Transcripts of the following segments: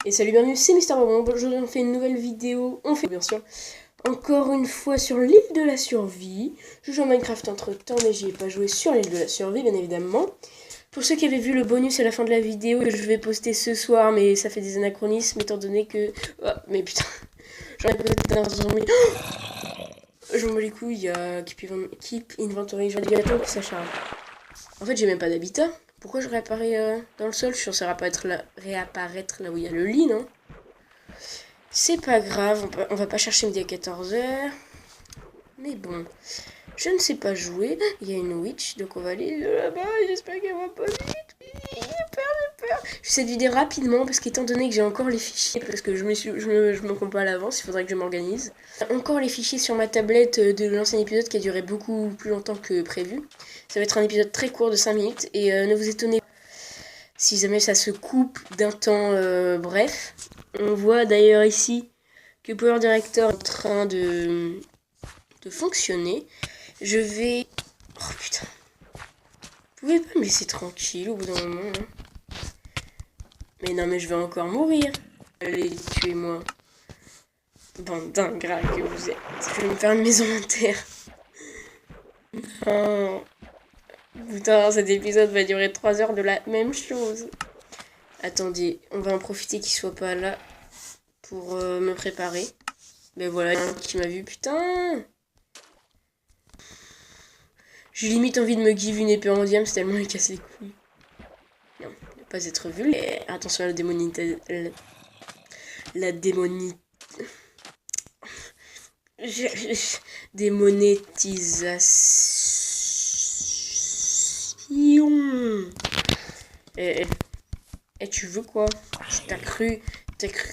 Et salut, bienvenue, c'est Mister Bonbon. Aujourd'hui, on fait une nouvelle vidéo. On fait bien sûr encore une fois sur l'île de la survie. Je joue à Minecraft entre temps, mais j'y ai pas joué sur l'île de la survie, bien évidemment. Pour ceux qui avaient vu le bonus à la fin de la vidéo que je vais poster ce soir, mais ça fait des anachronismes étant donné que. Oh, mais putain, j'en ai peut-être dans un minute. Je m'en bats les couilles, il y a Keep Inventory, je vois du gâteau qui s'acharne. En fait, j'ai même pas d'habitat. Pourquoi je réapparais dans le sol? Je suis censé réapparaître là où il y a le lit, non? C'est pas grave, on va pas chercher midi à 14h. Mais bon, je ne sais pas jouer. Il y a une witch, donc on va aller là-bas. J'espère qu'elle va pas vite. J'ai peur. Je fais cette vidéo rapidement parce qu'étant donné que j'ai encore les fichiers, parce que je me compte pas à l'avance, il faudrait que je m'organise. Encore les fichiers sur ma tablette de l'ancien épisode qui a duré beaucoup plus longtemps que prévu. Ça va être un épisode très court de 5 minutes et ne vous étonnez pas si jamais ça se coupe d'un temps bref. On voit d'ailleurs ici que Power Director est en train de fonctionner. Je vais... Oh putain. Vous pouvez pas me laisser tranquille au bout d'un moment, hein. Mais non, mais je vais encore mourir. Allez, tuez-moi. Bande d'ingrats que vous êtes. Je vais me faire une maison en terre. Oh. Putain, cet épisode va durer 3 heures de la même chose. Attendez, on va en profiter qu'il soit pas là pour me préparer. Ben voilà, il y en a un qui m'a vu, putain. J'ai limite envie de me give une épée en diamant, tellement il casse les couilles. Non, ne pas être vu. Attention à la démonétisation. Tu veux quoi? T'as cru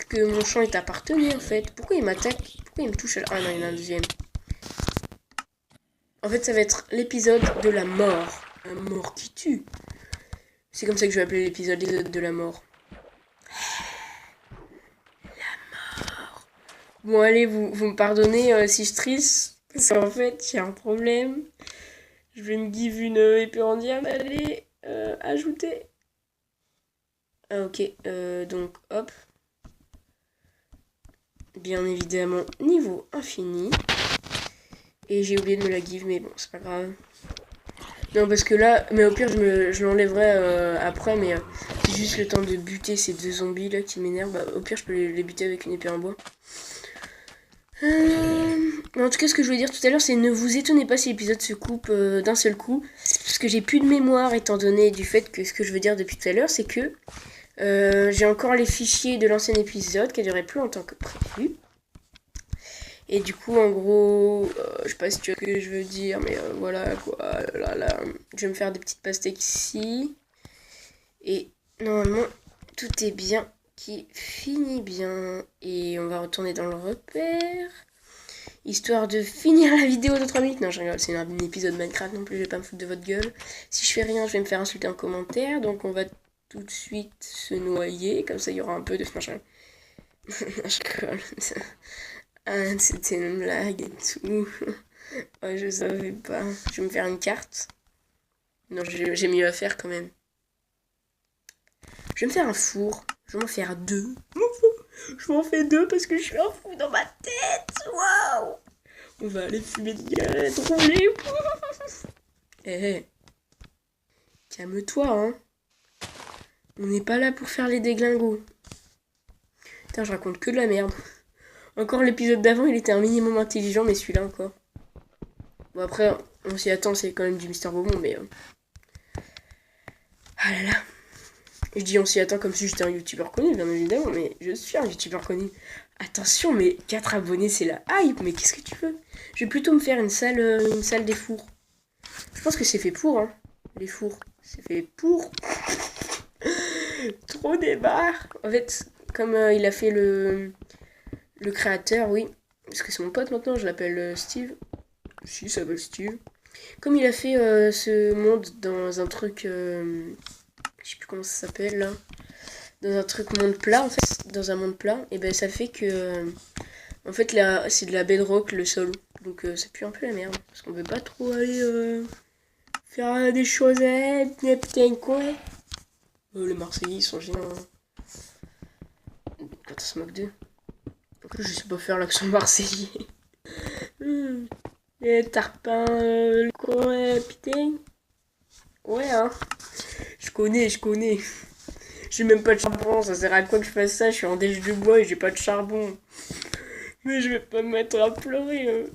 que mon champ il t'appartenait en fait. Pourquoi il m'attaque? Pourquoi il me touche? Ah non, il y en a un deuxième. En fait, ça va être l'épisode de la mort. La mort qui tue. C'est comme ça que je vais appeler l'épisode de la mort. La mort. Bon, allez, vous me pardonnez si je trisse. Parce qu'en fait, il y a un problème. Je vais me give une épée en diamant. Allez, ajouter. Ah, ok. Donc, hop. Bien évidemment, niveau infini. Et j'ai oublié de me la give, mais bon, c'est pas grave. Non, parce que là, mais au pire, je l'enlèverai après, mais c'est juste le temps de buter ces deux zombies là qui m'énervent. Bah, au pire, je peux les buter avec une épée en bois. En tout cas, ce que je voulais dire tout à l'heure, c'est ne vous étonnez pas si l'épisode se coupe d'un seul coup. C'est parce que j'ai plus de mémoire, étant donné du fait que ce que je veux dire depuis tout à l'heure, c'est que j'ai encore les fichiers de l'ancien épisode qui a duré plus longtemps que prévu. Et du coup, en gros, je sais pas si tu vois ce que je veux dire, mais voilà quoi. Là, je vais me faire des petites pastèques ici. Et normalement, tout est bien qui finit bien. Et on va retourner dans le repère. Histoire de finir la vidéo de 3 minutes. Non, je rigole, c'est un épisode Minecraft non plus, je vais pas me foutre de votre gueule. Si je fais rien, je vais me faire insulter en commentaire. Donc on va tout de suite se noyer. Comme ça, il y aura un peu de... Non, je rigole. Ah, c'était une blague et tout. Ouais, je savais pas. Je vais me faire une carte. Non, j'ai mieux à faire quand même. Je vais me faire un four. Je vais m'en faire deux. Je m'en fais deux parce que je suis un fou dans ma tête. Waouh! On va aller fumer des cigarettes, rouler. Eh, calme-toi, hein. On n'est pas là pour faire les déglingos. Putain, je raconte que de la merde. Encore l'épisode d'avant, il était un minimum intelligent, mais celui-là encore. Bon, après, on s'y attend, c'est quand même du Mister Bonbon, mais... Ah là là. Je dis on s'y attend comme si j'étais un youtubeur connu, bien évidemment, mais je suis un youtubeur connu. Attention, mais 4 abonnés, c'est la hype, mais qu'est-ce que tu veux? Je vais plutôt me faire une salle des fours. Je pense que c'est fait pour, hein, les fours. C'est fait pour. Trop débarque. En fait, comme il a fait le créateur, oui, parce que c'est mon pote maintenant, je l'appelle Steve. Si, il s'appelle Steve. Comme il a fait ce monde dans un truc... je sais plus comment ça s'appelle là. Dans un truc monde plat en fait. Dans un monde plat. Et ben ça fait que... en fait là c'est de la bedrock le sol. Donc ça pue un peu la merde. Parce qu'on veut pas trop aller faire des chosettes. Des petits coins. Les Marseillais ils sont géniaux. Quand on se moque d'eux. En plus, je sais pas faire l'accent marseillais. Les tarpins, le coin, putain. Ouais, hein. Je connais. J'ai même pas de charbon, ça sert à quoi que je fasse ça? Je suis en déche de bois et j'ai pas de charbon. Mais je vais pas me mettre à pleurer.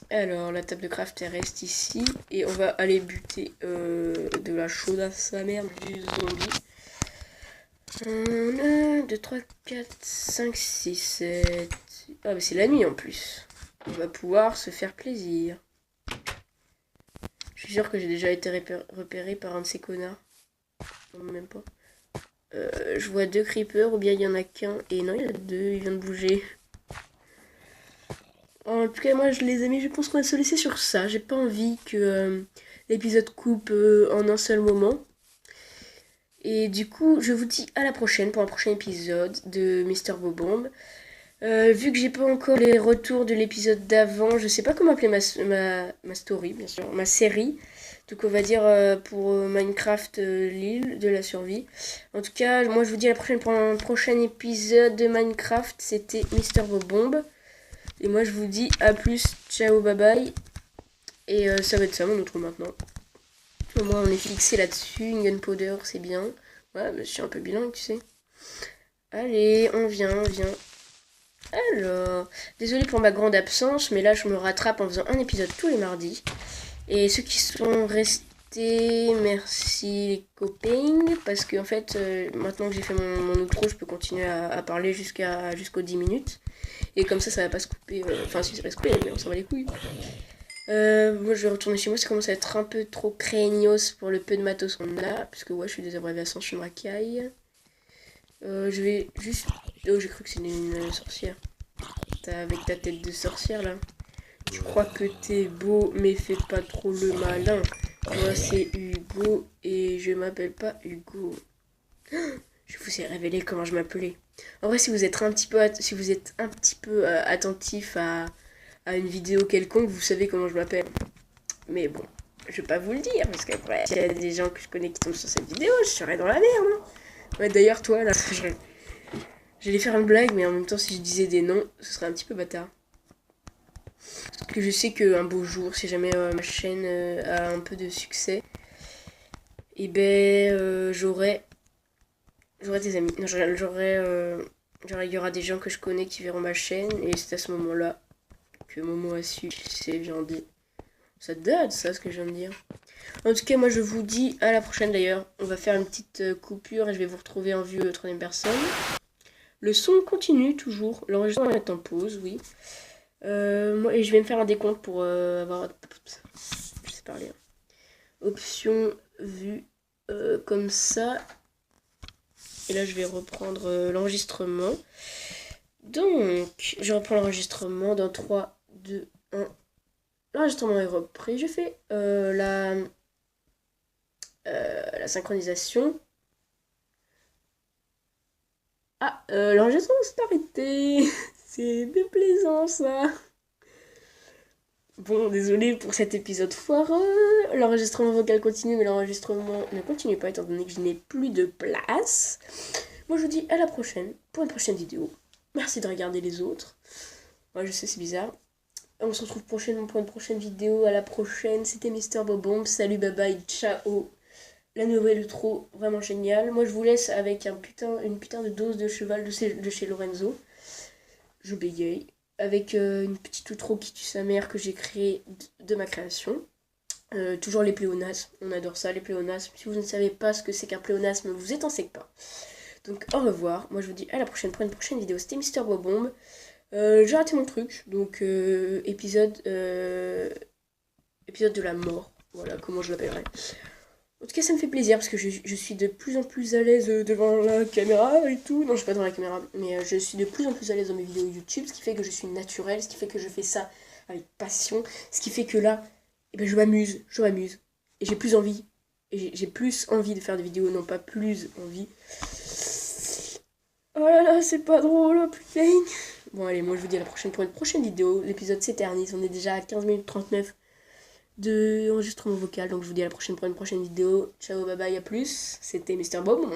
Alors, la table de craft elle reste ici. Et on va aller buter de la chaude à sa mère du zombie. 1, 2, 3, 4, 5, 6, 7. Ah, mais c'est la nuit en plus. On va pouvoir se faire plaisir. Je suis sûr que j'ai déjà été repéré par un de ces connards. Non, même pas. Je vois 2 creepers, ou bien il y en a qu'un. Et non, il y en a 2, il vient de bouger. En tout cas, moi, je les ai mis. Je pense qu'on va se laisser sur ça. J'ai pas envie que l'épisode coupe en un seul moment. Et du coup, je vous dis à la prochaine pour un prochain épisode de Mister Bobomb. Vu que j'ai pas encore les retours de l'épisode d'avant, je sais pas comment appeler ma story, bien sûr, ma série. Donc on va dire pour Minecraft l'île de la survie. En tout cas, moi je vous dis à la prochaine pour un prochain épisode de Minecraft. C'était Mister Bobomb. Et moi je vous dis à plus, ciao, bye bye. Et ça va être ça mon outro maintenant. Moi on est fixé là-dessus, une gunpowder c'est bien. Ouais, mais je suis un peu bilingue, tu sais. Allez, on vient. Alors, désolé pour ma grande absence, mais là je me rattrape en faisant un épisode tous les mardis. Et ceux qui sont restés, merci les copains, parce que en fait, maintenant que j'ai fait mon outro, je peux continuer à parler jusqu'aux 10 minutes. Et comme ça va pas se couper, enfin si ça va se couper, mais on s'en va les couilles. Moi je vais retourner chez moi, ça commence à être un peu trop craignos pour le peu de matos qu'on a, parce que ouais, je suis désabrevé à Sens, je me racaille. Je vais juste... Oh, j'ai cru que c'était une sorcière. Avec ta tête de sorcière, là. Tu crois que t'es beau, mais fais pas trop le malin. Moi, c'est Hugo, et je m'appelle pas Hugo. Je vous ai révélé comment je m'appelais. En vrai, si vous êtes un petit peu attentif à une vidéo quelconque, vous savez comment je m'appelle. Mais bon, je vais pas vous le dire, parce qu'après, s'il y a des gens que je connais qui tombent sur cette vidéo, je serais dans la merde, hein. Ouais, d'ailleurs, toi, là, j'allais faire une blague, mais en même temps, si je disais des noms, ce serait un petit peu bâtard. Parce que je sais qu'un beau jour, si jamais ma chaîne a un peu de succès, et ben, j'aurai des amis. Non, il y aura des gens que je connais qui verront ma chaîne, et c'est à ce moment-là que Momo a su, c'est viandé. Ça date, ça, ce que je viens de dire. En tout cas, moi, je vous dis à la prochaine, d'ailleurs. On va faire une petite coupure, et je vais vous retrouver en vue troisième personne. Le son continue toujours. L'enregistrement est en pause, oui. Et je vais me faire un décompte pour avoir... Je sais parler. Option vue comme ça. Et là, je vais reprendre l'enregistrement. Donc, je reprends l'enregistrement dans 3, 2, 1. L'enregistrement est repris. Je fais la synchronisation. Ah, l'enregistrement s'est arrêté. C'est déplaisant, ça. Bon, désolé pour cet épisode foireux. L'enregistrement vocal continue, mais l'enregistrement ne continue pas étant donné que je n'ai plus de place. Moi, je vous dis à la prochaine pour une prochaine vidéo. Merci de regarder les autres. Ouais, je sais, c'est bizarre. On se retrouve prochainement pour une prochaine vidéo. À la prochaine. C'était Mister Bobomb. Salut, bye bye, ciao. La nouvelle outro, vraiment géniale. Moi, je vous laisse avec une putain de dose de cheval de chez Lorenzo. Je bégaye. Avec une petite outro qui tue sa mère que j'ai créée de ma création. Toujours les pléonasmes, on adore ça, les pléonasmes. Si vous ne savez pas ce que c'est qu'un pléonasme, vous êtes en sec pas. Donc au revoir, moi je vous dis à la prochaine pour une prochaine vidéo. C'était Mister Bobomb. J'ai raté mon truc, donc épisode de la mort. Voilà comment je l'appellerai. En tout cas, ça me fait plaisir parce que je suis de plus en plus à l'aise devant la caméra et tout. Non, je suis pas devant la caméra, mais je suis de plus en plus à l'aise dans mes vidéos YouTube, ce qui fait que je suis naturelle, ce qui fait que je fais ça avec passion, ce qui fait que là, eh ben, je m'amuse. Et j'ai plus envie. Et j'ai plus envie de faire des vidéos, non pas plus envie. Oh là là, c'est pas drôle, oh putain. Bon, allez, moi je vous dis à la prochaine pour une prochaine vidéo. L'épisode s'éternise, on est déjà à 15 minutes 39 de enregistrement vocal. Donc je vous dis à la prochaine pour une prochaine vidéo. Ciao, bye bye, à plus. C'était Mister Bobomb.